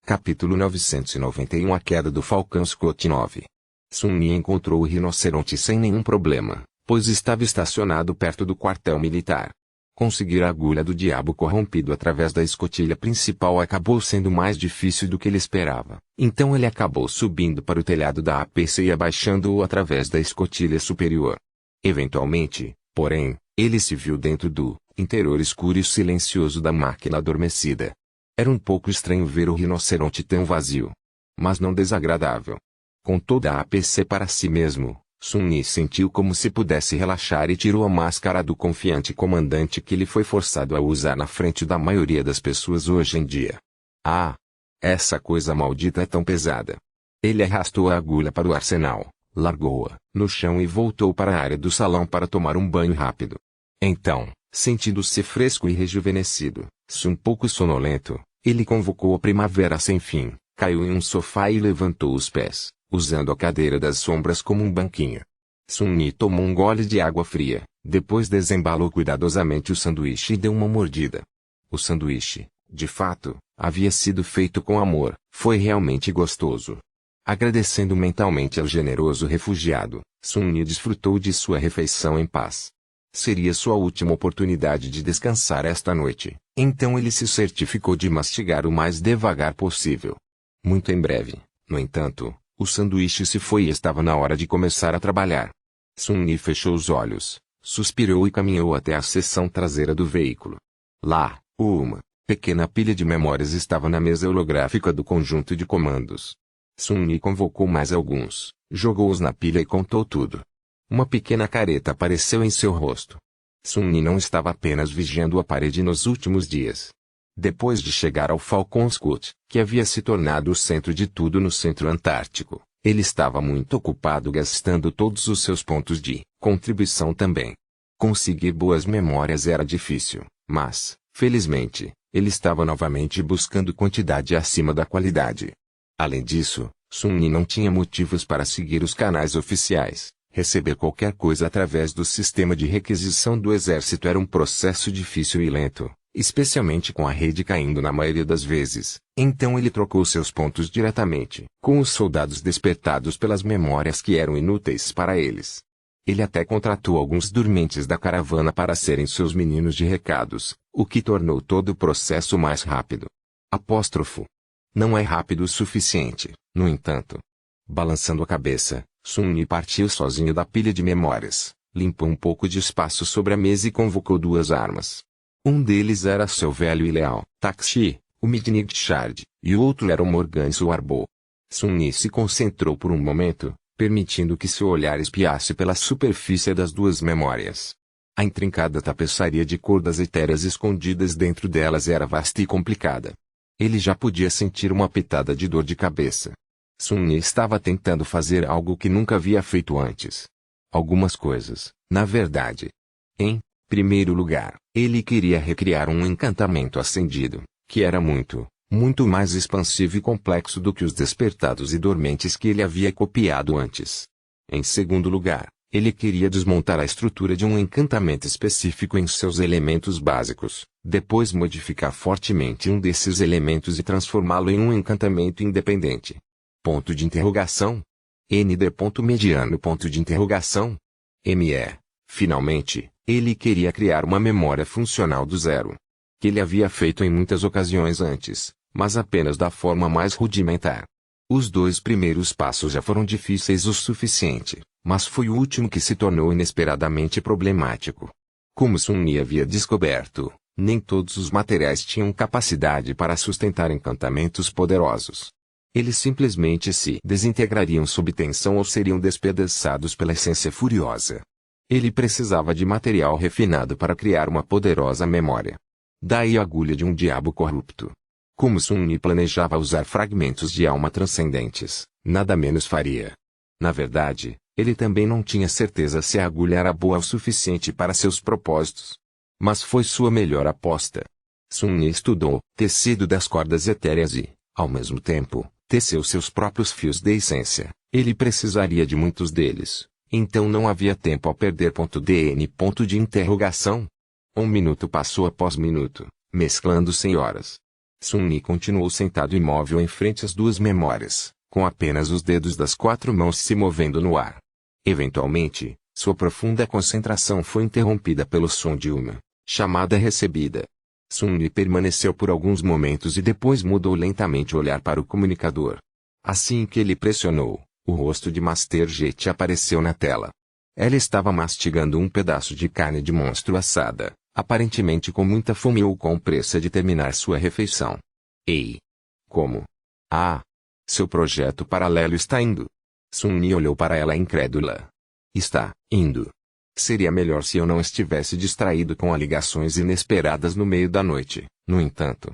Capítulo 991 A queda do Falcão Scott 9. Sun Yi encontrou o rinoceronte sem nenhum problema, pois estava estacionado perto do quartel militar. Conseguir a agulha do diabo corrompido através da escotilha principal acabou sendo mais difícil do que ele esperava. Então ele acabou subindo para o telhado da APC e abaixando-o através da escotilha superior. Eventualmente, porém, ele se viu dentro do interior escuro e silencioso da máquina adormecida. Era um pouco estranho ver o rinoceronte tão vazio, mas não desagradável. Com toda a APC para si mesmo, Sun Yi sentiu como se pudesse relaxar e tirou a máscara do confiante comandante que ele foi forçado a usar na frente da maioria das pessoas hoje em dia. Ah! Essa coisa maldita é tão pesada. Ele arrastou a agulha para o arsenal, largou-a no chão e voltou para a área do salão para tomar um banho rápido. Então, sentindo-se fresco e rejuvenescido, um pouco sonolento, ele convocou a primavera sem fim, caiu em um sofá e levantou os pés, usando a cadeira das sombras como um banquinho. Sun Yi tomou um gole de água fria, depois desembalou cuidadosamente o sanduíche e deu uma mordida. O sanduíche, de fato, havia sido feito com amor, foi realmente gostoso. Agradecendo mentalmente ao generoso refugiado, Sun Yi desfrutou de sua refeição em paz. Seria sua última oportunidade de descansar esta noite, então ele se certificou de mastigar o mais devagar possível. Muito em breve, no entanto, o sanduíche se foi e estava na hora de começar a trabalhar. Sun Yi fechou os olhos, suspirou e caminhou até a seção traseira do veículo. Lá, uma pequena pilha de memórias estava na mesa holográfica do conjunto de comandos. Sun Yi convocou mais alguns, jogou-os na pilha e contou tudo. Uma pequena careta apareceu em seu rosto. Sun Yi não estava apenas vigiando a parede nos últimos dias. Depois de chegar ao Falcon Scott, que havia se tornado o centro de tudo no centro antártico, ele estava muito ocupado gastando todos os seus pontos de contribuição também. Conseguir boas memórias era difícil, mas, felizmente, ele estava novamente buscando quantidade acima da qualidade. Além disso, Sun Yi não tinha motivos para seguir os canais oficiais. Receber qualquer coisa através do sistema de requisição do exército era um processo difícil e lento, especialmente com a rede caindo na maioria das vezes. Então ele trocou seus pontos diretamente com os soldados despertados pelas memórias que eram inúteis para eles. Ele até contratou alguns dormentes da caravana para serem seus meninos de recados, o que tornou todo o processo mais rápido. Apóstrofo. Não é rápido o suficiente, no entanto. Balançando a cabeça, Sun Yi partiu sozinho da pilha de memórias, limpou um pouco de espaço sobre a mesa e convocou duas armas. Um deles era seu velho e leal Taxi, o Midnight Shard, e o outro era o Morgan Suarbo. Sun Yi se concentrou por um momento, permitindo que seu olhar espiasse pela superfície das duas memórias. A intrincada tapeçaria de cordas etéreas escondidas dentro delas era vasta e complicada. Ele já podia sentir uma pitada de dor de cabeça. Sun Yi estava tentando fazer algo que nunca havia feito antes. Algumas coisas, na verdade. Em primeiro lugar, ele queria recriar um encantamento acendido, que era muito mais expansivo e complexo do que os despertados e dormentes que ele havia copiado antes. Em segundo lugar, ele queria desmontar a estrutura de um encantamento específico em seus elementos básicos, depois modificar fortemente um desses elementos e transformá-lo em um encantamento independente. Ponto de interrogação. ND. Mediano. Ponto de interrogação. ME. Finalmente, ele queria criar uma memória funcional do zero. Que ele havia feito em muitas ocasiões antes, mas apenas da forma mais rudimentar. Os dois primeiros passos já foram difíceis o suficiente, mas foi o último que se tornou inesperadamente problemático. Como Sun Yi havia descoberto, nem todos os materiais tinham capacidade para sustentar encantamentos poderosos. Eles simplesmente se desintegrariam sob tensão ou seriam despedaçados pela essência furiosa. Ele precisava de material refinado para criar uma poderosa memória. Daí a agulha de um diabo corrupto. Como Sun Yi planejava usar fragmentos de alma transcendentes, nada menos faria. Na verdade, ele também não tinha certeza se a agulha era boa o suficiente para seus propósitos. Mas foi sua melhor aposta. Sun Yi estudou tecido das cordas etéreas e, ao mesmo tempo, teceu seus próprios fios de essência. Ele precisaria de muitos deles, então não havia tempo a perder. DN. Ponto de interrogação. Um minuto passou após minuto, mesclando-se em horas. Sun-Yi continuou sentado imóvel em frente às duas memórias, com apenas os dedos das 4 mãos se movendo no ar. Eventualmente, sua profunda concentração foi interrompida pelo som de uma chamada recebida. Sun-Yi permaneceu por alguns momentos e depois mudou lentamente o olhar para o comunicador. Assim que ele pressionou, o rosto de Master Jet apareceu na tela. Ela estava mastigando um pedaço de carne de monstro assada, aparentemente com muita fome ou com pressa de terminar sua refeição. Ei! Como? Ah! Seu projeto paralelo está indo. Sun-Yi olhou para ela incrédula. Está indo. Seria melhor se eu não estivesse distraído com ligações inesperadas no meio da noite, no entanto.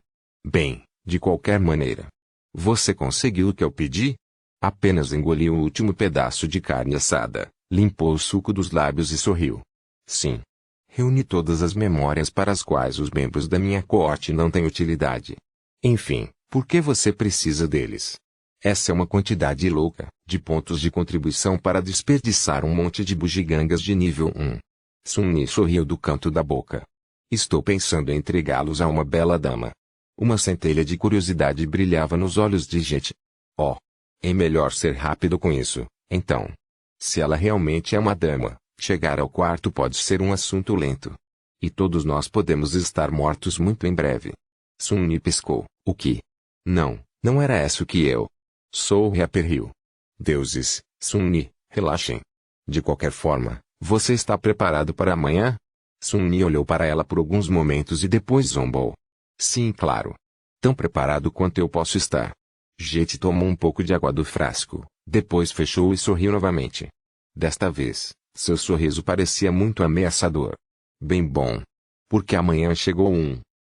Bem, de qualquer maneira. Você conseguiu o que eu pedi? Apenas engoliu o último pedaço de carne assada, limpou o suco dos lábios e sorriu. Sim. Reuni todas as memórias para as quais os membros da minha coorte não têm utilidade. Enfim, por que você precisa deles? Essa é uma quantidade louca de pontos de contribuição para desperdiçar um monte de bugigangas de nível 1. Sun-Yi sorriu do canto da boca. Estou pensando em entregá-los a uma bela dama. Uma centelha de curiosidade brilhava nos olhos de Jet. Oh! É melhor ser rápido com isso, então. Se ela realmente é uma dama, chegar ao quarto pode ser um assunto lento. E todos nós podemos estar mortos muito em breve. Sun-Yi piscou. O que? Não era isso que eu... Sou Rapper Hill. Deuses, Sun-Yi, relaxem. De qualquer forma, você está preparado para amanhã? Sun-Yi olhou para ela por alguns momentos e depois zombou. Sim, claro. Tão preparado quanto eu posso estar. Jet tomou um pouco de água do frasco, depois fechou e sorriu novamente. Desta vez, seu sorriso parecia muito ameaçador. Bem bom. Porque amanhã chegou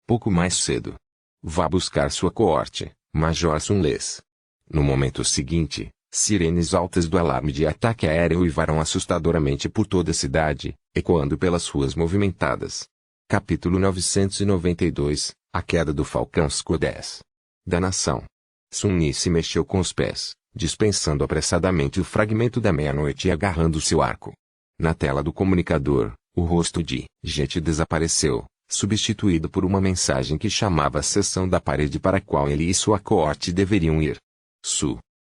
pouco mais cedo. Vá buscar sua coorte, Major Sunless. No momento seguinte, sirenes altas do alarme de ataque aéreo uivaram assustadoramente por toda a cidade, ecoando pelas ruas movimentadas. Capítulo 992, A Queda do Falcão Sco-10. Da Nação. Sun-Yi se mexeu com os pés, dispensando apressadamente o fragmento da meia-noite e agarrando seu arco. Na tela do comunicador, o rosto de Jet desapareceu, substituído por uma mensagem que chamava a seção da parede para a qual ele e sua coorte deveriam ir.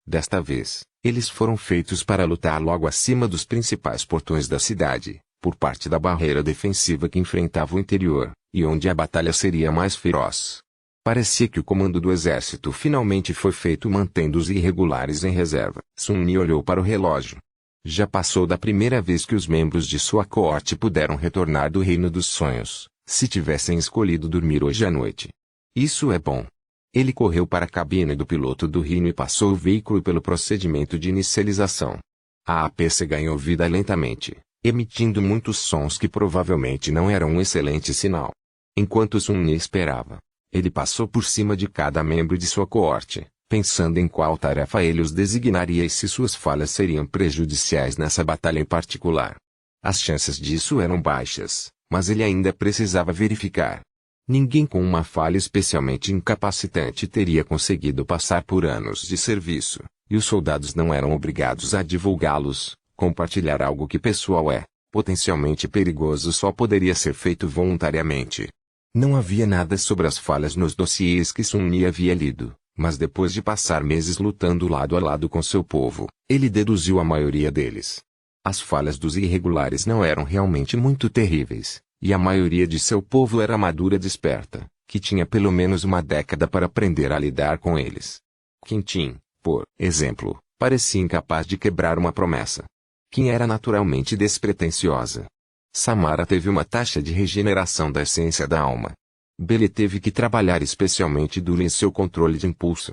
Desta vez, eles foram feitos para lutar logo acima dos principais portões da cidade, por parte da barreira defensiva que enfrentava o interior, e onde a batalha seria mais feroz. Parecia que o comando do exército finalmente foi feito mantendo os irregulares em reserva. Sun-Yi olhou para o relógio. Já passou da primeira vez que os membros de sua coorte puderam retornar do Reino dos Sonhos, se tivessem escolhido dormir hoje à noite. Isso é bom. Ele correu para a cabine do piloto do Rhino e passou o veículo pelo procedimento de inicialização. A APC ganhou vida lentamente, emitindo muitos sons que provavelmente não eram um excelente sinal. Enquanto Sun-Yi esperava, ele passou por cima de cada membro de sua coorte, pensando em qual tarefa ele os designaria e se suas falhas seriam prejudiciais nessa batalha em particular. As chances disso eram baixas, mas ele ainda precisava verificar. Ninguém com uma falha especialmente incapacitante teria conseguido passar por anos de serviço, e os soldados não eram obrigados a divulgá-los. Compartilhar algo que pessoal potencialmente perigoso só poderia ser feito voluntariamente. Não havia nada sobre as falhas nos dossiês que Sun-Yi havia lido, mas depois de passar meses lutando lado a lado com seu povo, ele deduziu a maioria deles. As falhas dos irregulares não eram realmente muito terríveis. E a maioria de seu povo era madura e desperta, que tinha pelo menos uma década para aprender a lidar com eles. Quintin, por exemplo, parecia incapaz de quebrar uma promessa. Kim era naturalmente despretensiosa. Samara teve uma taxa de regeneração da essência da alma. Bele teve que trabalhar especialmente duro em seu controle de impulso.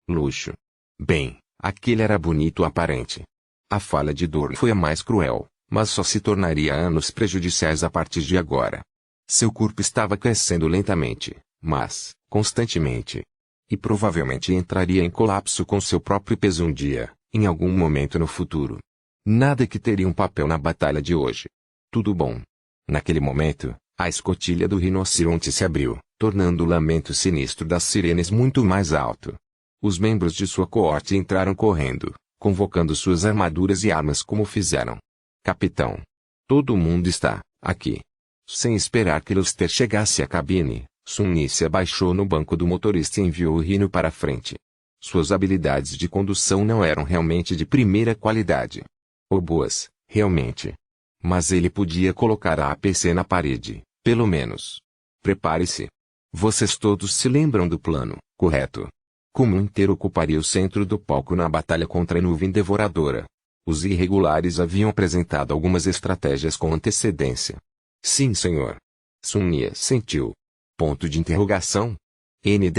Luxo. Bem, aquele era bonito aparente. A falha de dor foi a mais cruel, mas só se tornaria anos prejudiciais a partir de agora. Seu corpo estava crescendo lentamente, mas, constantemente. E provavelmente entraria em colapso com seu próprio peso um dia, em algum momento no futuro. Nada que teria um papel na batalha de hoje. Tudo bom. Naquele momento, a escotilha do rinoceronte se abriu, tornando o lamento sinistro das sirenes muito mais alto. Os membros de sua coorte entraram correndo, convocando suas armaduras e armas como fizeram. Capitão. Todo mundo está aqui. Sem esperar que Luster chegasse à cabine, Sun-Yi se abaixou no banco do motorista e enviou o Rhino para a frente. Suas habilidades de condução não eram realmente de primeira qualidade. Ou boas, realmente. Mas ele podia colocar a APC na parede, pelo menos. Prepare-se. Vocês todos se lembram do plano, correto? Como inteiro ocuparia o centro do palco na batalha contra a nuvem devoradora. Os irregulares haviam apresentado algumas estratégias com antecedência. Sim, senhor. Sun-Yi sentiu. Ponto de interrogação?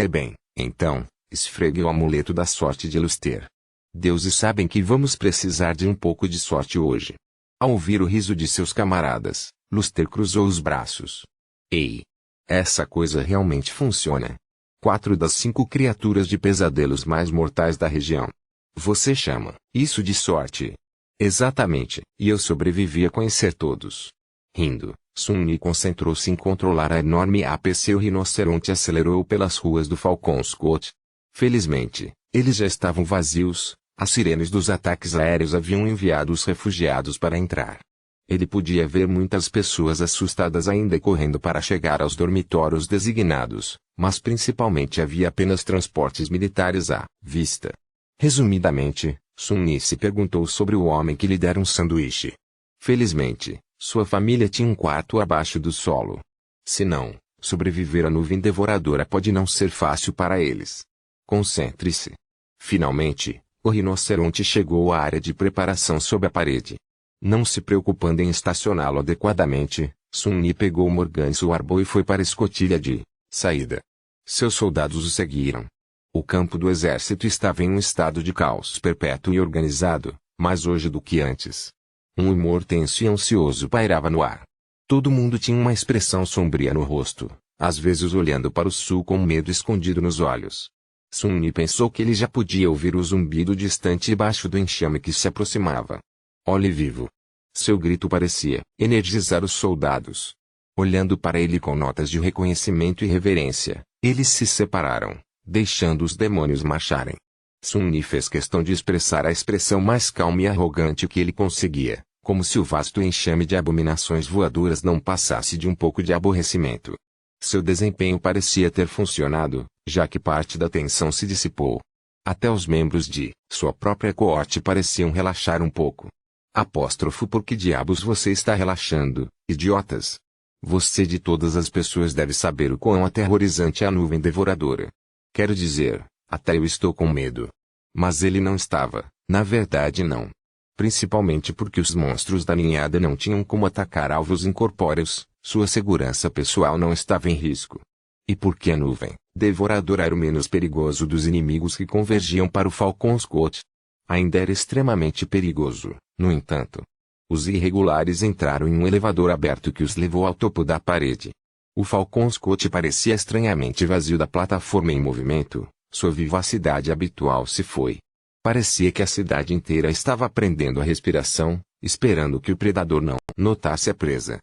Bem, então, esfregue o amuleto da sorte de Luster. Deuses sabem que vamos precisar de um pouco de sorte hoje. Ao ouvir o riso de seus camaradas, Luster cruzou os braços. Ei! Essa coisa realmente funciona. 4 das 5 criaturas de pesadelos mais mortais da região. Você chama isso de sorte? Exatamente, e eu sobrevivi a conhecer todos. Rindo, Sun-Yi concentrou-se em controlar a enorme APC. O rinoceronte acelerou pelas ruas do Falcon's Court. Felizmente, eles já estavam vazios, as sirenes dos ataques aéreos haviam enviado os refugiados para entrar. Ele podia ver muitas pessoas assustadas ainda correndo para chegar aos dormitórios designados, mas principalmente havia apenas transportes militares à vista. Resumidamente, Sun-Yi se perguntou sobre o homem que lhe dera um sanduíche. Felizmente, sua família tinha um quarto abaixo do solo. Se não, sobreviver à nuvem devoradora pode não ser fácil para eles. Concentre-se. Finalmente, o rinoceronte chegou à área de preparação sob a parede. Não se preocupando em estacioná-lo adequadamente, Sun-Yi pegou o Morganço Warbow e foi para a escotilha de saída. Seus soldados o seguiram. O campo do exército estava em um estado de caos perpétuo e organizado, mais hoje do que antes. Um humor tenso e ansioso pairava no ar. Todo mundo tinha uma expressão sombria no rosto, às vezes olhando para o sul com medo escondido nos olhos. Sun-Yi pensou que ele já podia ouvir o zumbido distante e baixo do enxame que se aproximava. Olhe vivo! Seu grito parecia energizar os soldados. Olhando para ele com notas de reconhecimento e reverência, eles se separaram, deixando os demônios marcharem. Sun-Yi fez questão de expressar a expressão mais calma e arrogante que ele conseguia, como se o vasto enxame de abominações voadoras não passasse de um pouco de aborrecimento. Seu desempenho parecia ter funcionado, já que parte da tensão se dissipou. Até os membros de sua própria coorte pareciam relaxar um pouco. Apóstrofo, por que diabos você está relaxando, idiotas? Você de todas as pessoas deve saber o quão aterrorizante é a nuvem devoradora. Quero dizer, até eu estou com medo. Mas ele não estava, na verdade não. Principalmente porque os monstros da ninhada não tinham como atacar alvos incorpóreos, sua segurança pessoal não estava em risco. E porque a nuvem devoradora era o menos perigoso dos inimigos que convergiam para o Falcon's Court. Ainda era extremamente perigoso, no entanto. Os irregulares entraram em um elevador aberto que os levou ao topo da parede. O Falcon's Court parecia estranhamente vazio da plataforma em movimento, sua vivacidade habitual se foi. Parecia que a cidade inteira estava prendendo a respiração, esperando que o predador não notasse a presa.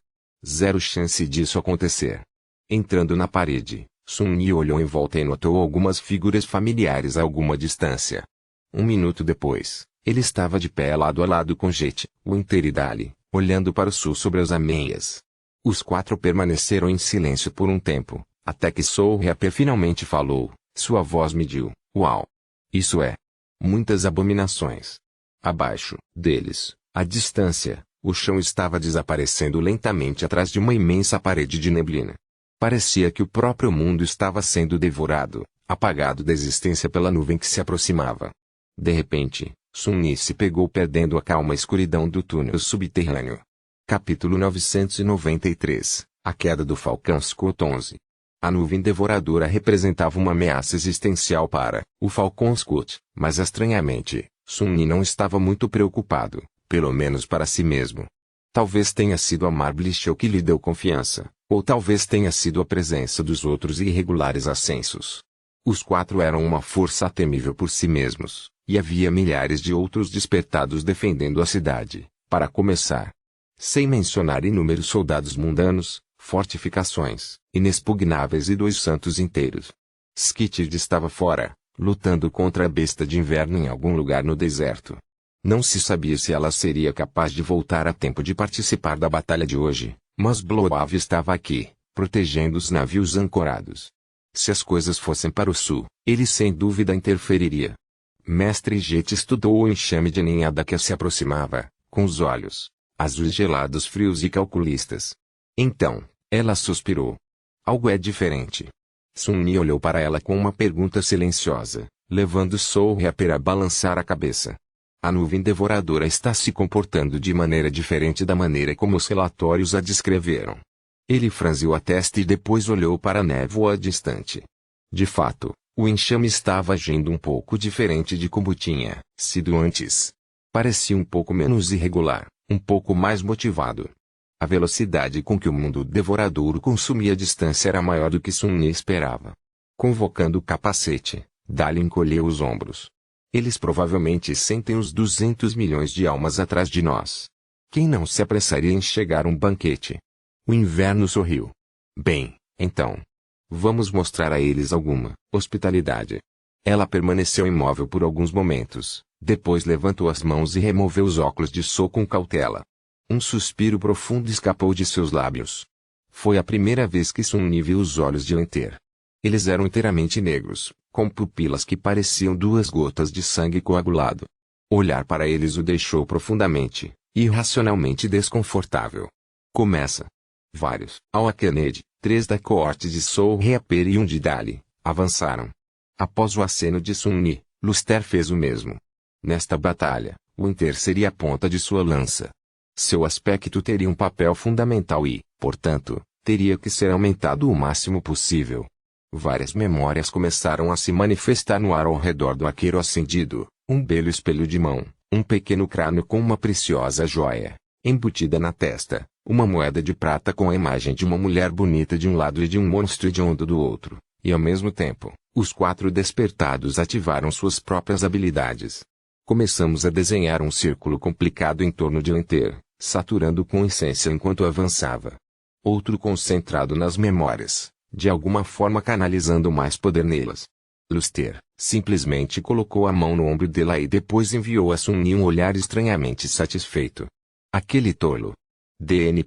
Zero chance disso acontecer. Entrando na parede, Sun-Yi olhou em volta e notou algumas figuras familiares a alguma distância. Um minuto depois, ele estava de pé lado a lado com Jet, Winter e Dali, olhando para o sul sobre as ameias. Os 4 permaneceram em silêncio por um tempo, até que Soul Reaper finalmente falou, sua voz mediu, uau! Isso é! Muitas abominações. Abaixo deles, à distância, o chão estava desaparecendo lentamente atrás de uma imensa parede de neblina. Parecia que o próprio mundo estava sendo devorado, apagado da existência pela nuvem que se aproximava. De repente, Sun-Yi se pegou perdendo a calma escuridão do túnel subterrâneo. Capítulo 993 A queda do Falcon's Court 11. A nuvem devoradora representava uma ameaça existencial para o Falcon's Court, mas estranhamente, Sun-Yi não estava muito preocupado, pelo menos para si mesmo. Talvez tenha sido a Marblish que lhe deu confiança, ou talvez tenha sido a presença dos outros irregulares ascensos. Os 4 eram uma força temível por si mesmos, e havia milhares de outros despertados defendendo a cidade, para começar. Sem mencionar inúmeros soldados mundanos, fortificações inexpugnáveis e 2 santos inteiros. Skitid estava fora, lutando contra a besta de inverno em algum lugar no deserto. Não se sabia se ela seria capaz de voltar a tempo de participar da batalha de hoje, mas Bloav estava aqui, protegendo os navios ancorados. Se as coisas fossem para o sul, ele sem dúvida interferiria. Mestre Jet estudou o enxame de ninhada que se aproximava, com os olhos azuis gelados, frios e calculistas. Então, ela suspirou. Algo é diferente. Sun-Yi olhou para ela com uma pergunta silenciosa, levando Soul-Reaper a balançar a cabeça. A nuvem devoradora está se comportando de maneira diferente da maneira como os relatórios a descreveram. Ele franziu a testa e depois olhou para a névoa distante. De fato, o enxame estava agindo um pouco diferente de como tinha sido antes. Parecia um pouco menos irregular, um pouco mais motivado. A velocidade com que o mundo devorador consumia a distância era maior do que Sun-Yi esperava. Convocando o capacete, Dali encolheu os ombros. Eles provavelmente sentem os 200 milhões de almas atrás de nós. Quem não se apressaria em chegar a um banquete? O inverno sorriu. Bem, então. Vamos mostrar a eles alguma hospitalidade. Ela permaneceu imóvel por alguns momentos, depois levantou as mãos e removeu os óculos de sol com cautela. Um suspiro profundo escapou de seus lábios. Foi a primeira vez que Sun-Yi viu os olhos de Lenter. Eles eram inteiramente negros, com pupilas que pareciam duas gotas de sangue coagulado. Olhar para eles o deixou profundamente, irracionalmente desconfortável. Começa. Vários, ao Kennedy, 3 da coorte de Soul-Reaper e 1 de Dali, avançaram. Após o aceno de Sun-Yi, Luster fez o mesmo. Nesta batalha, Winter seria a ponta de sua lança. Seu aspecto teria um papel fundamental e, portanto, teria que ser aumentado o máximo possível. Várias memórias começaram a se manifestar no ar ao redor do arqueiro acendido, um belo espelho de mão, um pequeno crânio com uma preciosa joia, embutida na testa, uma moeda de prata com a imagem de uma mulher bonita de um lado e de um monstro hediondo do outro, e ao mesmo tempo, os 4 despertados ativaram suas próprias habilidades. Começamos a desenhar um círculo complicado em torno de Lenter, saturando com essência enquanto avançava. Outro concentrado nas memórias, de alguma forma canalizando mais poder nelas. Luster simplesmente colocou a mão no ombro dela e depois enviou a Sun-Yi um olhar estranhamente satisfeito. Aquele tolo. DN?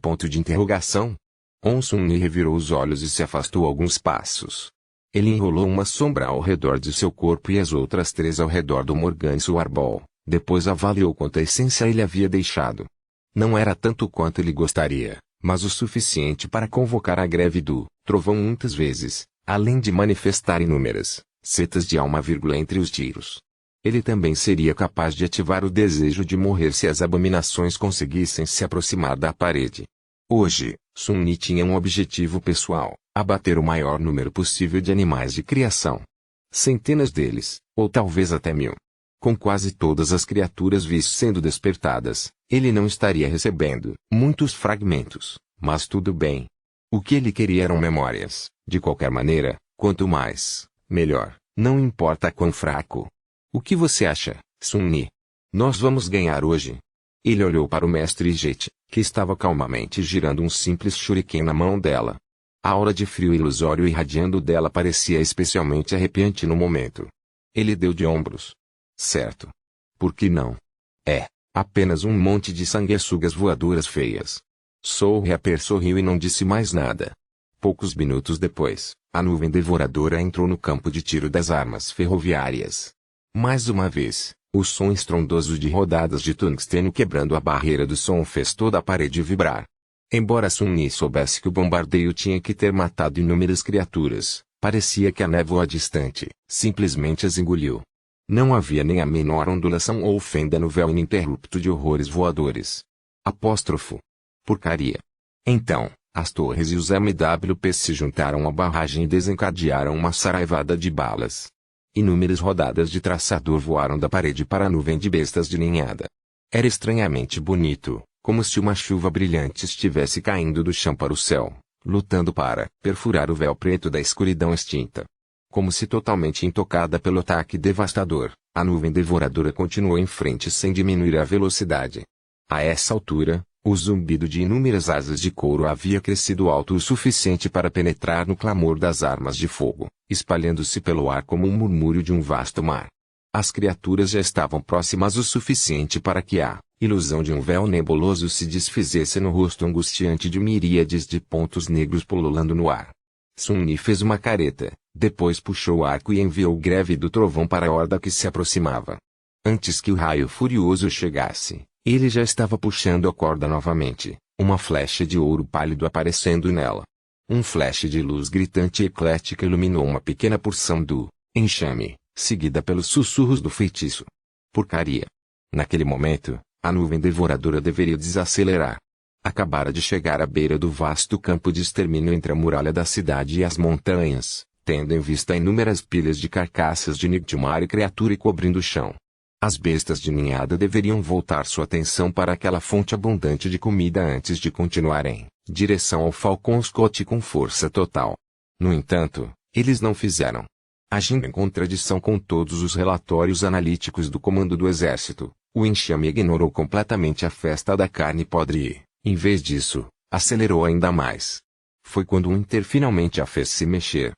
Sun-Yi revirou os olhos e se afastou alguns passos. Ele enrolou uma sombra ao redor de seu corpo e as outras 3 ao redor do Morganço Arbol, depois avaliou quanta essência ele havia deixado. Não era tanto quanto ele gostaria, mas o suficiente para convocar a greve do trovão muitas vezes, além de manifestar inúmeras setas de alma entre os tiros. Ele também seria capaz de ativar o desejo de morrer se as abominações conseguissem se aproximar da parede. Hoje, Sun-Yi tinha um objetivo pessoal: abater o maior número possível de animais de criação. Centenas deles, ou talvez até 1000. Com quase todas as criaturas vis sendo despertadas, ele não estaria recebendo muitos fragmentos, mas tudo bem. O que ele queria eram memórias, de qualquer maneira, quanto mais, melhor, não importa quão fraco. O que você acha, Sun-Yi? Nós vamos ganhar hoje. Ele olhou para o mestre Jet, que estava calmamente girando um simples shuriken na mão dela. A aura de frio ilusório irradiando dela parecia especialmente arrepiante no momento. Ele deu de ombros. Certo. Por que não? É apenas um monte de sanguessugas voadoras feias. Soul-Reaper sorriu e não disse mais nada. Poucos minutos depois, a nuvem devoradora entrou no campo de tiro das armas ferroviárias. Mais uma vez, o som estrondoso de rodadas de tungstênio quebrando a barreira do som fez toda a parede vibrar. Embora Sun-Yi soubesse que o bombardeio tinha que ter matado inúmeras criaturas, parecia que a névoa distante simplesmente as engoliu. Não havia nem a menor ondulação ou fenda no véu ininterrupto de horrores voadores. Apóstrofo. Porcaria. Então, as torres e os MWP se juntaram à barragem e desencadearam uma saraivada de balas. Inúmeras rodadas de traçador voaram da parede para a nuvem de bestas de ninhada. Era estranhamente bonito, como se uma chuva brilhante estivesse caindo do chão para o céu, lutando para perfurar o véu preto da escuridão extinta. Como se totalmente intocada pelo ataque devastador, a nuvem devoradora continuou em frente sem diminuir a velocidade. A essa altura, o zumbido de inúmeras asas de couro havia crescido alto o suficiente para penetrar no clamor das armas de fogo, espalhando-se pelo ar como um murmúrio de um vasto mar. As criaturas já estavam próximas o suficiente para que a Ilusão de um véu nebuloso se desfizesse no rosto angustiante de miríades de pontos negros pululando no ar. Sun-Yi fez uma careta, depois puxou o arco e enviou o greve do trovão para a horda que se aproximava. Antes que o raio furioso chegasse, ele já estava puxando a corda novamente, uma flecha de ouro pálido aparecendo nela. Um flash de luz gritante e eclética iluminou uma pequena porção do enxame, seguida pelos sussurros do feitiço. Porcaria! Naquele momento, a nuvem devoradora deveria desacelerar. Acabara de chegar à beira do vasto campo de extermínio entre a muralha da cidade e as montanhas, tendo em vista inúmeras pilhas de carcaças de Nightmare criatura e cobrindo o chão. As bestas de ninhada deveriam voltar sua atenção para aquela fonte abundante de comida antes de continuar em direção ao Falcon Scott com força total. No entanto, eles não fizeram. Agindo em contradição com todos os relatórios analíticos do comando do exército, o enxame ignorou completamente a festa da carne podre e, em vez disso, acelerou ainda mais. Foi quando Winter finalmente a fez se mexer.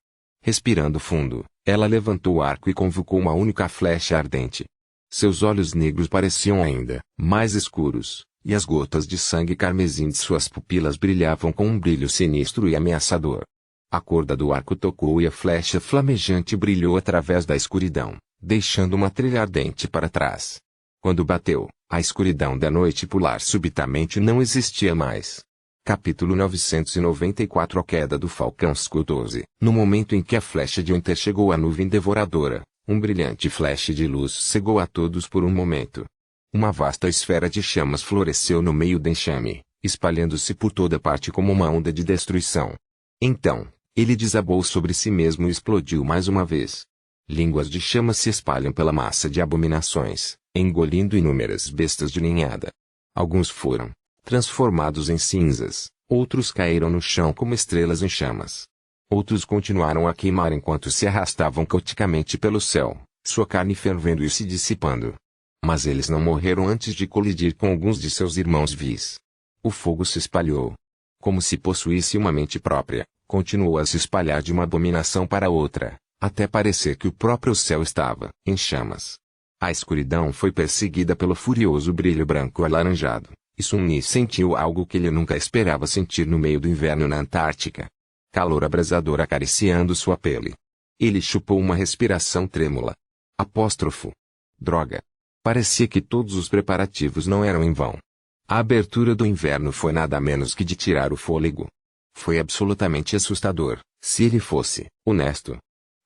Respirando fundo, ela levantou o arco e convocou uma única flecha ardente. Seus olhos negros pareciam ainda mais escuros, e as gotas de sangue carmesim de suas pupilas brilhavam com um brilho sinistro e ameaçador. A corda do arco tocou e a flecha flamejante brilhou através da escuridão, deixando uma trilha ardente para trás. Quando bateu, a escuridão da noite polar subitamente não existia mais. Capítulo 994 A queda do Falcão Skull 12. No momento em que a flecha de Winter chegou à nuvem devoradora, um brilhante flash de luz cegou a todos por um momento. Uma vasta esfera de chamas floresceu no meio do enxame, espalhando-se por toda parte como uma onda de destruição. Então, ele desabou sobre si mesmo e explodiu mais uma vez. Línguas de chamas se espalham pela massa de abominações, engolindo inúmeras bestas de ninhada. Alguns foram transformados em cinzas, outros caíram no chão como estrelas em chamas. Outros continuaram a queimar enquanto se arrastavam caoticamente pelo céu, sua carne fervendo e se dissipando. Mas eles não morreram antes de colidir com alguns de seus irmãos vis. O fogo se espalhou. Como se possuísse uma mente própria, continuou a se espalhar de uma abominação para outra, até parecer que o próprio céu estava em chamas. A escuridão foi perseguida pelo furioso brilho branco alaranjado, e Sun-Yi sentiu algo que ele nunca esperava sentir no meio do inverno na Antártica. Calor abrasador acariciando sua pele. Ele chupou uma respiração trêmula. Apóstrofo. Droga. Parecia que todos os preparativos não eram em vão. A abertura do inverno foi nada menos que de tirar o fôlego. Foi absolutamente assustador, se ele fosse honesto.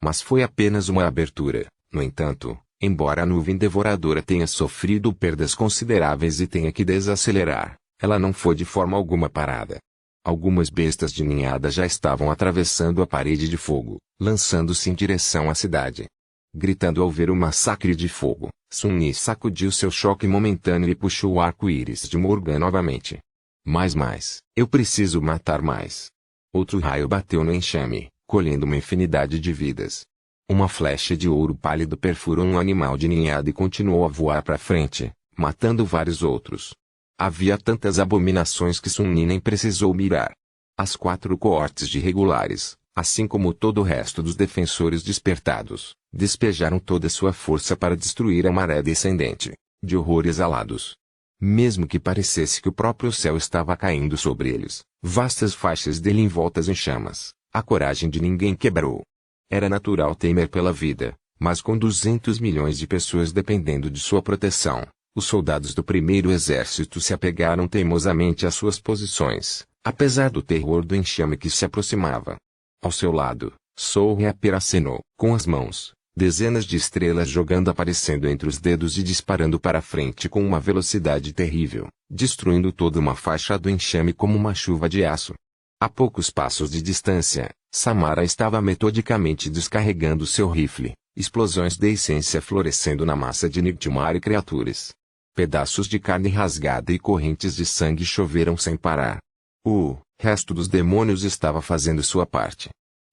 Mas foi apenas uma abertura, no entanto, embora a nuvem devoradora tenha sofrido perdas consideráveis e tenha que desacelerar, ela não foi de forma alguma parada. Algumas bestas de ninhada já estavam atravessando a parede de fogo, lançando-se em direção à cidade. Gritando ao ver o massacre de fogo, Sun-Yi sacudiu seu choque momentâneo e puxou o arco-íris de Morgan novamente. Mais, eu preciso matar mais. Outro raio bateu no enxame, colhendo uma infinidade de vidas. Uma flecha de ouro pálido perfurou um animal de ninhada e continuou a voar para frente, matando vários outros. Havia tantas abominações que Sun-Yi nem precisou mirar. As 4 coortes de regulares, assim como todo o resto dos defensores despertados, despejaram toda sua força para destruir a maré descendente, de horrores alados. Mesmo que parecesse que o próprio céu estava caindo sobre eles, vastas faixas dele envoltas em chamas, a coragem de ninguém quebrou. Era natural temer pela vida, mas com 200 milhões de pessoas dependendo de sua proteção, os soldados do primeiro exército se apegaram teimosamente às suas posições, apesar do terror do enxame que se aproximava. Ao seu lado, Soul-Reaper acenou, com as mãos, dezenas de estrelas jogando aparecendo entre os dedos e disparando para frente com uma velocidade terrível, destruindo toda uma faixa do enxame como uma chuva de aço. A poucos passos de distância, Samara estava metodicamente descarregando seu rifle, explosões de essência florescendo na massa de Nightmare criaturas. Pedaços de carne rasgada e correntes de sangue choveram sem parar. O resto dos demônios estava fazendo sua parte.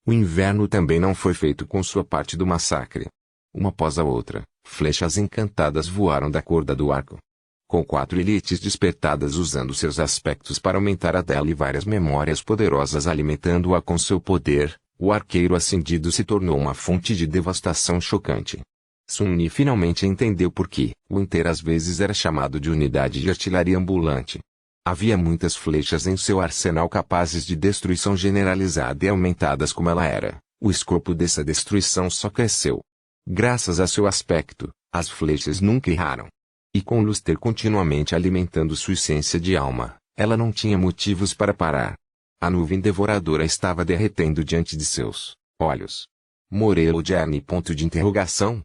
O inverno também não foi feito com sua parte do massacre. Uma após a outra, flechas encantadas voaram da corda do arco. Com 4 elites despertadas usando seus aspectos para aumentar a dela e várias memórias poderosas alimentando-a com seu poder, o arqueiro acendido se tornou uma fonte de devastação chocante. Sun-Yi finalmente entendeu por que o Inter às vezes era chamado de unidade de artilharia ambulante. Havia muitas flechas em seu arsenal capazes de destruição generalizada e aumentadas como ela era. O escopo dessa destruição só cresceu. Graças a seu aspecto, as flechas nunca erraram. E com Luster continuamente alimentando sua essência de alma, ela não tinha motivos para parar. A nuvem devoradora estava derretendo diante de seus olhos. Morello Journey? Ponto de interrogação.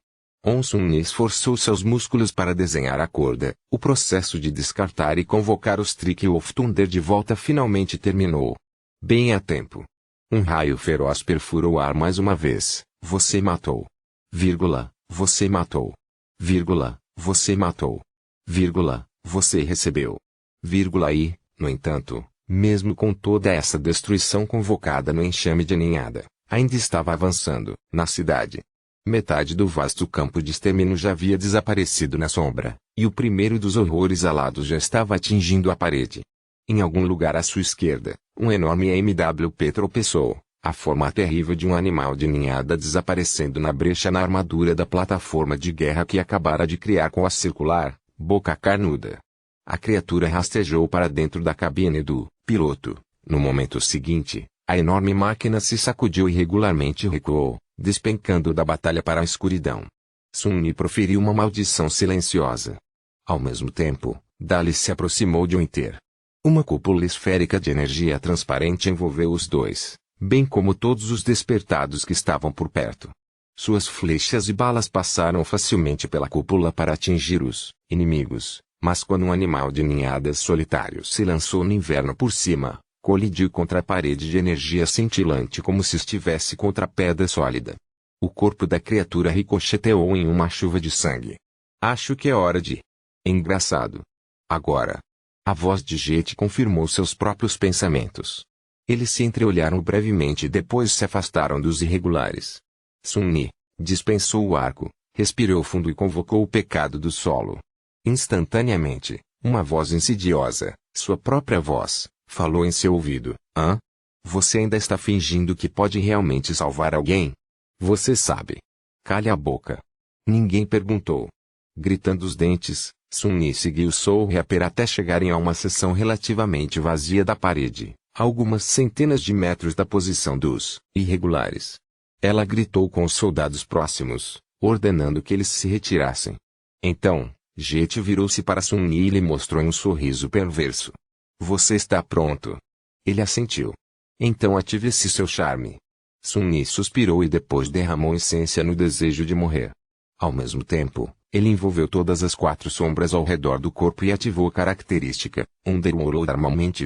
Sun-Yi esforçou seus músculos para desenhar a corda. O processo de descartar e convocar os Trick of Thunder de volta finalmente terminou. Bem a tempo. Um raio feroz perfurou o ar mais uma vez. Você matou. Vírgula, você matou. Vírgula, você matou. Vírgula, você recebeu. Vírgula e, no entanto, mesmo com toda essa destruição convocada no enxame de ninhada, ainda estava avançando, na cidade. Metade do vasto campo de extermínio já havia desaparecido na sombra, e o primeiro dos horrores alados já estava atingindo a parede. Em algum lugar à sua esquerda, um enorme MWP tropeçou, a forma terrível de um animal de ninhada desaparecendo na brecha na armadura da plataforma de guerra que acabara de criar com a circular, boca carnuda. A criatura rastejou para dentro da cabine do piloto. No momento seguinte, a enorme máquina se sacudiu irregularmente e recuou, despencando da batalha para a escuridão. Sun-Yi proferiu uma maldição silenciosa. Ao mesmo tempo, dali se aproximou de um Inter. Uma cúpula esférica de energia transparente envolveu os dois, bem como todos os despertados que estavam por perto. Suas flechas e balas passaram facilmente pela cúpula para atingir os inimigos, mas quando um animal de ninhadas solitário se lançou no inverno por cima, colidiu contra a parede de energia cintilante como se estivesse contra pedra sólida. O corpo da criatura ricocheteou em uma chuva de sangue. Acho que é hora de... Engraçado. Agora. A voz de Jet confirmou seus próprios pensamentos. Eles se entreolharam brevemente e depois se afastaram dos irregulares. Sun-Yi dispensou o arco, respirou fundo e convocou o pecado do solo. Instantaneamente, uma voz insidiosa, sua própria voz, falou em seu ouvido. Hã? Você ainda está fingindo que pode realmente salvar alguém? Você sabe. Calhe a boca. Ninguém perguntou. Gritando os dentes, Sun-Yi seguiu Soul Reaper até chegarem a uma seção relativamente vazia da parede, a algumas centenas de metros da posição dos irregulares. Ela gritou com os soldados próximos, ordenando que eles se retirassem. Então, Jet virou-se para Sun-Yi e lhe mostrou um sorriso perverso. Você está pronto. Ele assentiu. Então ative-se seu charme. Sun-Yi suspirou e depois derramou essência no desejo de morrer. Ao mesmo tempo, ele envolveu todas as 4 sombras ao redor do corpo e ativou a característica, Underworld Armament,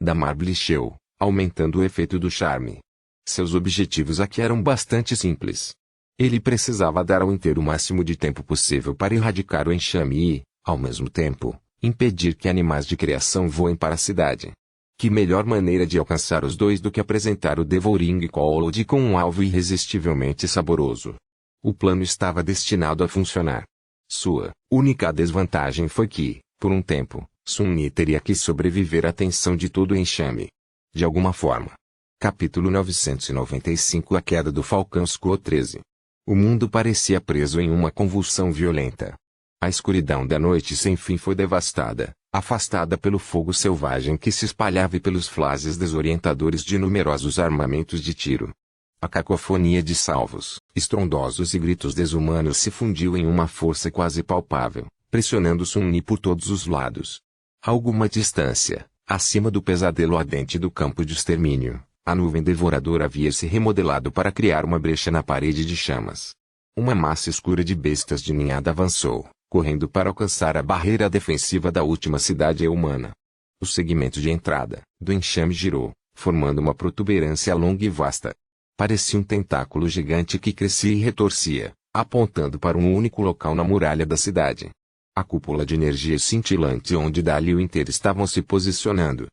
da Marble Shell, aumentando o efeito do charme. Seus objetivos aqui eram bastante simples. Ele precisava dar ao Inter o máximo de tempo possível para erradicar o enxame e, ao mesmo tempo, impedir que animais de criação voem para a cidade. Que melhor maneira de alcançar os dois do que apresentar o Devouring Cold com um alvo irresistivelmente saboroso. O plano estava destinado a funcionar. Sua única desvantagem foi que, por um tempo, Sun-Yi teria que sobreviver à tensão de todo o enxame. De alguma forma. Capítulo 995 A Queda do Falcão Skull 13. O mundo parecia preso em uma convulsão violenta. A escuridão da noite sem fim foi devastada, afastada pelo fogo selvagem que se espalhava e pelos flashes desorientadores de numerosos armamentos de tiro. A cacofonia de salvos, estrondosos e gritos desumanos se fundiu em uma força quase palpável, pressionando Sun-Yi por todos os lados. A alguma distância, acima do pesadelo ardente do campo de extermínio, a nuvem devoradora havia se remodelado para criar uma brecha na parede de chamas. Uma massa escura de bestas de ninhada avançou, correndo para alcançar a barreira defensiva da última cidade humana. O segmento de entrada do enxame girou, formando uma protuberância longa e vasta. Parecia um tentáculo gigante que crescia e retorcia, apontando para um único local na muralha da cidade. A cúpula de energia cintilante onde Dali e o Inter estavam se posicionando.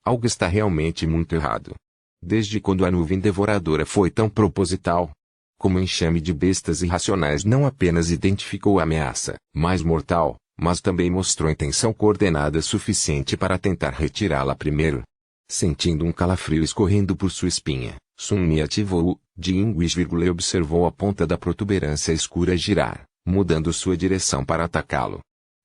Algo está realmente muito errado. Desde quando a nuvem devoradora foi tão proposital? Como o enxame de bestas irracionais não apenas identificou a ameaça mais mortal, mas também mostrou intenção coordenada suficiente para tentar retirá-la primeiro. Sentindo um calafrio escorrendo por sua espinha, Sun-Ni ativou o Distinguish, e observou a ponta da protuberância escura girar, mudando sua direção para atacá-lo.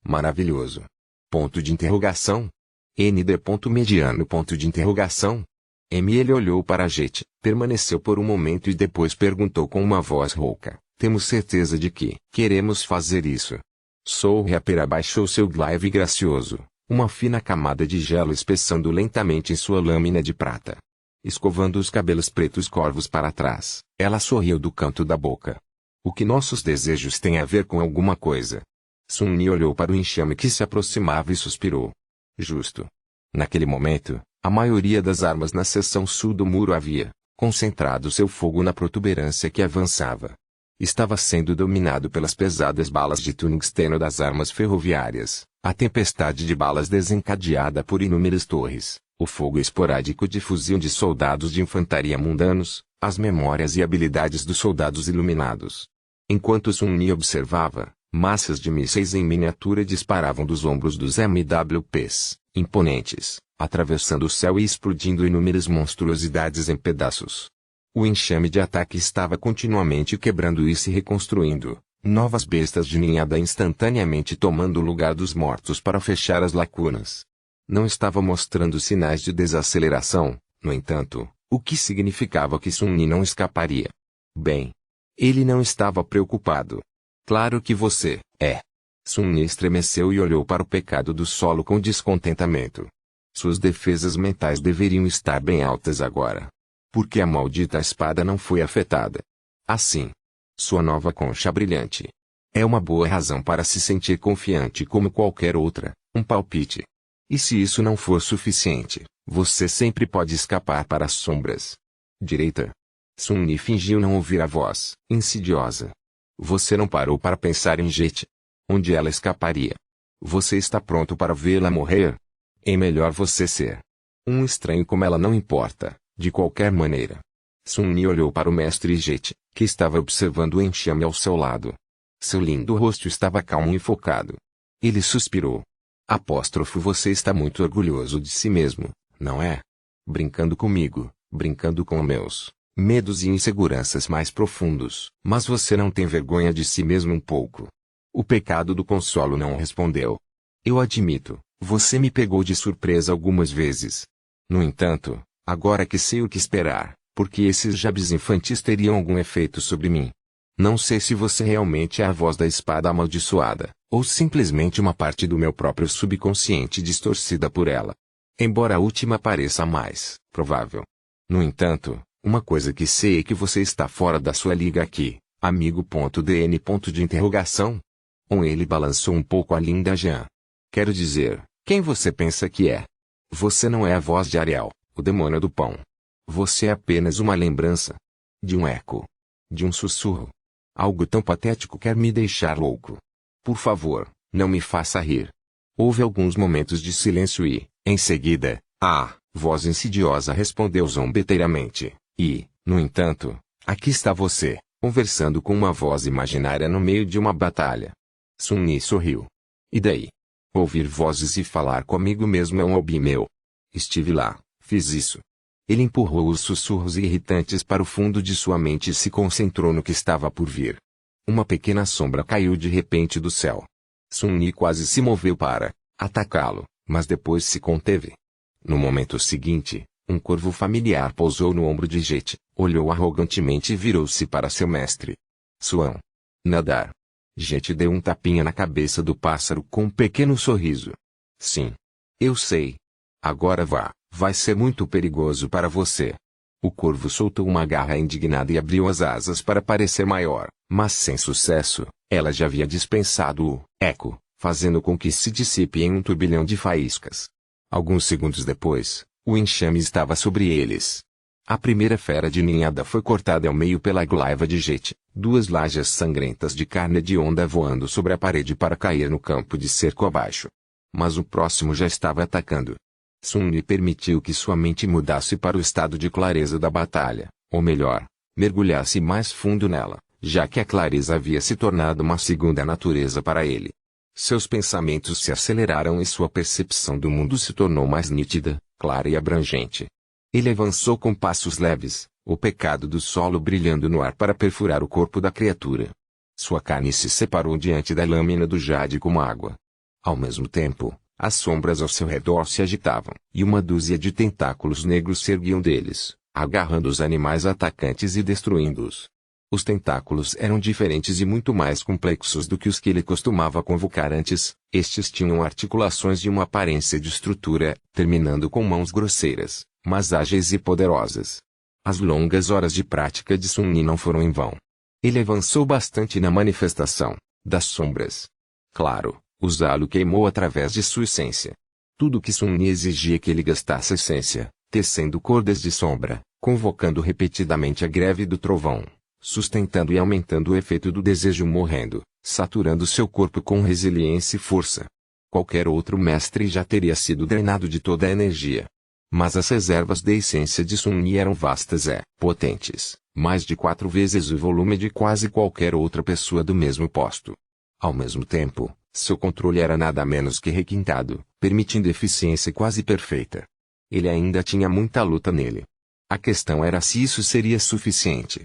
Maravilhoso! Ponto de interrogação. ND. Mediano. Ponto de interrogação. Ele olhou para Jet, permaneceu por um momento e depois perguntou com uma voz rouca: temos certeza de que queremos fazer isso? Soul Reaper abaixou seu glaive gracioso, uma fina camada de gelo espessando lentamente em sua lâmina de prata. Escovando os cabelos pretos corvos para trás, ela sorriu do canto da boca. O que nossos desejos têm a ver com alguma coisa? Sun-Ni olhou para o enxame que se aproximava e suspirou. Justo. Naquele momento, a maioria das armas na seção sul do muro havia concentrado seu fogo na protuberância que avançava. Estava sendo dominado pelas pesadas balas de tungsteno das armas ferroviárias, a tempestade de balas desencadeada por inúmeras torres, o fogo esporádico de fuzil de soldados de infantaria mundanos, as memórias e habilidades dos soldados iluminados. Enquanto Sun-Ni observava, massas de mísseis em miniatura disparavam dos ombros dos MWPs, imponentes, atravessando o céu e explodindo inúmeras monstruosidades em pedaços. O enxame de ataque estava continuamente quebrando e se reconstruindo, novas bestas de ninhada instantaneamente tomando o lugar dos mortos para fechar as lacunas. Não estava mostrando sinais de desaceleração, no entanto, o que significava que Sun-Ni não escaparia. Bem, ele não estava preocupado. Claro que você é. Sun-Ni estremeceu e olhou para o pecado do solo com descontentamento. Suas defesas mentais deveriam estar bem altas agora. Porque a maldita espada não foi afetada. Assim, sua nova concha brilhante. É uma boa razão para se sentir confiante como qualquer outra, um palpite. E se isso não for suficiente, você sempre pode escapar para as sombras. Direita. Sun-Ni fingiu não ouvir a voz, insidiosa. Você não parou para pensar em Jet. Onde ela escaparia? Você está pronto para vê-la morrer? É melhor você ser um estranho como ela não importa, de qualquer maneira. Sun-Ni olhou para o mestre Jet, que estava observando o enxame ao seu lado. Seu lindo rosto estava calmo e focado. Ele suspirou. Apóstrofo, você está muito orgulhoso de si mesmo, não é? Brincando comigo, brincando com meus medos e inseguranças mais profundos. Mas você não tem vergonha de si mesmo um pouco? O pecado do consolo não respondeu. Eu admito, você me pegou de surpresa algumas vezes. No entanto, agora que sei o que esperar, porque esses jabs infantis teriam algum efeito sobre mim. Não sei se você realmente é a voz da espada amaldiçoada, ou simplesmente uma parte do meu próprio subconsciente distorcida por ela. Embora a última pareça mais provável. No entanto, uma coisa que sei é que você está fora da sua liga aqui, amigo.dn. Ele balançou um pouco a linda Jean. Quero dizer, quem você pensa que é? Você não é a voz de Ariel, o demônio do pão. Você é apenas uma lembrança. De um eco. De um sussurro. Algo tão patético quer me deixar louco. Por favor, não me faça rir. Houve alguns momentos de silêncio e, em seguida, a voz insidiosa respondeu zombeteiramente. E, no entanto, aqui está você, conversando com uma voz imaginária no meio de uma batalha. Sun-Ni sorriu. E daí? Ouvir vozes e falar comigo mesmo é um hobby meu. Estive lá, fiz isso. Ele empurrou os sussurros irritantes para o fundo de sua mente e se concentrou no que estava por vir. Uma pequena sombra caiu de repente do céu. Sun-Ni quase se moveu para atacá-lo, mas depois se conteve. No momento seguinte, um corvo familiar pousou no ombro de Jet, olhou arrogantemente e virou-se para seu mestre. Suan. Nadar. Jet deu um tapinha na cabeça do pássaro com um pequeno sorriso. Sim. Eu sei. Agora vá, vai ser muito perigoso para você. O corvo soltou uma garra indignada e abriu as asas para parecer maior, mas sem sucesso, ela já havia dispensado o eco, fazendo com que se dissipe em um turbilhão de faíscas. Alguns segundos depois, o enxame estava sobre eles. A primeira fera de ninhada foi cortada ao meio pela glaiva de Jet, duas lajes sangrentas de carne de onda voando sobre a parede para cair no campo de cerco abaixo. Mas o próximo já estava atacando. Sun-Ni permitiu que sua mente mudasse para o estado de clareza da batalha, ou melhor, mergulhasse mais fundo nela, já que a clareza havia se tornado uma segunda natureza para ele. Seus pensamentos se aceleraram e sua percepção do mundo se tornou mais nítida, clara e abrangente. Ele avançou com passos leves, O pecado do solo brilhando no ar para perfurar o corpo da criatura. Sua carne se separou diante da lâmina do jade como água. Ao mesmo tempo, as sombras ao seu redor se agitavam, e uma dúzia de tentáculos negros se erguiam deles, agarrando os animais atacantes e destruindo-os. Os tentáculos eram diferentes e muito mais complexos do que os que ele costumava convocar antes. Estes tinham articulações de uma aparência de estrutura, terminando com mãos grosseiras, mas ágeis e poderosas. As longas horas de prática de Sun Yi não foram em vão. Ele avançou bastante na manifestação das sombras. Claro, usá-lo queimou através de sua essência. Tudo que Sun Yi exigia que ele gastasse essência, tecendo cordas de sombra, convocando repetidamente a greve do trovão, sustentando e aumentando o efeito do desejo morrendo, saturando seu corpo com resiliência e força. Qualquer outro mestre já teria sido drenado de toda a energia. Mas as reservas de essência de Sun Yi eram vastas e potentes, mais de 4 vezes o volume de quase qualquer outra pessoa do mesmo posto. Ao mesmo tempo, seu controle era nada menos que requintado, permitindo eficiência quase perfeita. Ele ainda tinha muita luta nele. A questão era se isso seria suficiente.